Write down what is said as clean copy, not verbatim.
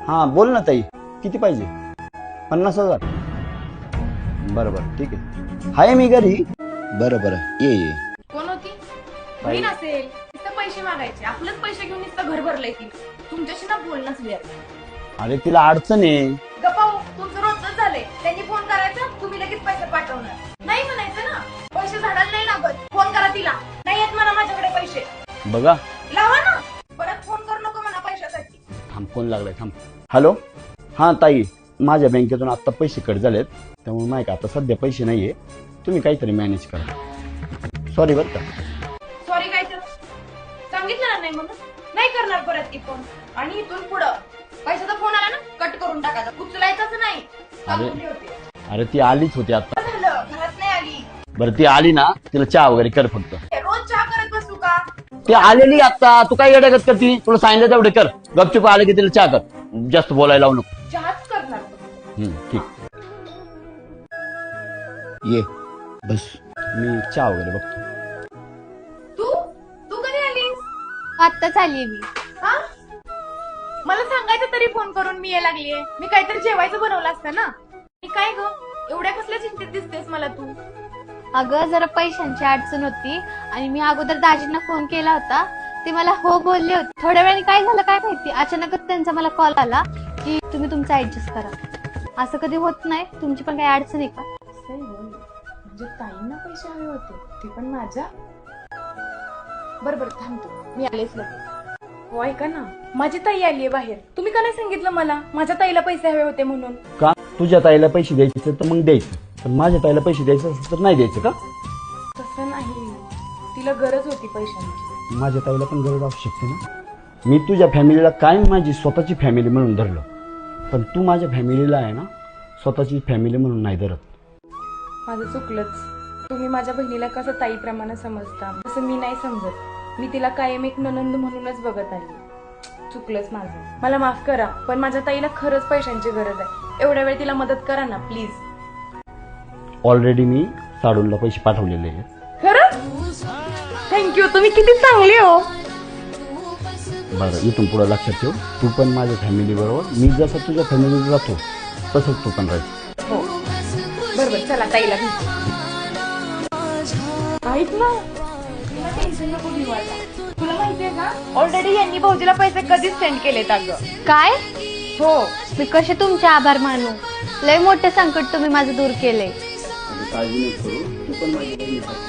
हा बोल ना ताई, किती पाहिजे? 50,000. बरं बरं ठीक आहे, हाय मी घरी. बरं बरं ये ये. कोण होती? बहीण असेल. नुसतं पैसे मागायचे, आपलंच पैसे घेऊन नुसतं घर भरलंय ती. तुमच्याशी ना बोलणंच वेळ. अरे तिला अडचण आहे. गप्पाओ, तुमचं रोजच झालंय. त्यांनी फोन करायचा, तुम्ही लगेच पैसे पाठवणार. नाही म्हणायचं ना, पैसे झाडाला नाही लागत. फोन करा तिला. नाही येत म्हणा माझ्याकडे पैसे. बघा लावा ना, परत फोन करू नको म्हणा पैशासाठी. थांब, फोन लागलाय थांब. हॅलो, हा ताई, माझ्या बँकेतून आता पैसे कट झालेत, त्यामुळे नाही का आता सध्या पैसे नाहीये. तुम्ही काहीतरी मॅनेज करा. सॉरी बरं का. सॉरी काय तर सांगितलं ना नाही म्हणून नाही करणार परत ती फोन. आणि इथून पुढं पैशाचा फोन आला ना कट करून टाकायचा, उचलायचाच नाही. सांगून ठेवते. अरे ती आलीच होती आता. झालं, घरात नाही आली. बरं ती आली ना, तिला चहा वगैरे कर फक्त. रोज चहा करत बसू का? ती आलेली आता, तू काय येड्यागत करती? तुला सांगितलं तेवढे कर. गपचूप आले की तिला चहा कर, जास्त बोलायला लावू नको. चहाच करणार. ठीक. ये बस, मी चहा वगैरे बघतो. तू तू कधी आलीस? आत्ताच आली मी. हा, मला सांगायचं तरी फोन करून मी यायला लागलीये. मी काहीतरी जेवायचं बनवलं असतं ना. आणि काय ग, एवढ्या कसल्या चिंतेत दिसतेस मला तू? अगं जरा पैशांची अडचण होती आणि मी अगोदर दाजींना फोन केला होता. ते मला हो बोलले होते. थोड्या वेळाने काय झालं काय माहिती, अचानकच त्यांचा मला कॉल आला की तुम्ही तुमचं ऍडजस्ट करा. असं कधी होत नाही. तुमची पण काही अडचण आहे का? म्हणजे ताईंना पैसे हवे होते, ते पण माझ्या. बरोबर थांबतो, मी आलेच लगेच. हो ऐका ना, माझी ताई आलीये बाहेर. तुम्ही का नाही सांगितलं मला माझ्या ताईला पैसे हवे होते म्हणून? का तुझ्या ताईला पैसे द्यायचे तर मग द्यायचं, पण माझ्या ताईला पैसे द्यायचं असेल तर नाही द्यायचं का? तसं नाही, तिला गरज होती पैशांची. माझ्या ताईला पण गरज असू शकते ना. मी तुझ्या फॅमिलीला काय माझी स्वतःची फॅमिली म्हणून धरलं, पण तू माझ्या फॅमिलीला आहे ना स्वतःची फॅमिली म्हणून नाही धरत. माझं चुकलंच. तुम्ही माझ्या बहिणीला कसं ताईप्रमाणे समजता, तसं मी नाही समजत. मी तिला कायम एक ननंद म्हणूनच बघत आली. चुकलंच माझं, मला माफ करा. पण माझ्या ताईला खरंच पैशांची गरज आहे. एवढ्या वेळ तिला मदत करा ना प्लीज. ऑलरेडी मी साडूला पैसे पाठवलेले आहेत. खरंच थँक्यू, तुम्ही किती चांगले हो. बरं, इथून पुढे लक्षात ठेव, तू पण माझ्या फॅमिली बरोबर, मी जसं तुझ्या फॅमिलीला जातो तसंच तू पण राहायचं. हो बरोबर, चला ताईला भेटू. ऐक ना, तुला टेन्शन नको घेऊ आता. तुला माहितीये का, ऑलरेडी यांनी भाऊजीला पैसे कधीच सेंड केलेत अगं. काय? हो. मी कसे तुमचे आभार मानू. लय मोठे संकट तुम्ही माझं दूर केले. काळजी नको करू, तू पण माझी बहीण आहे.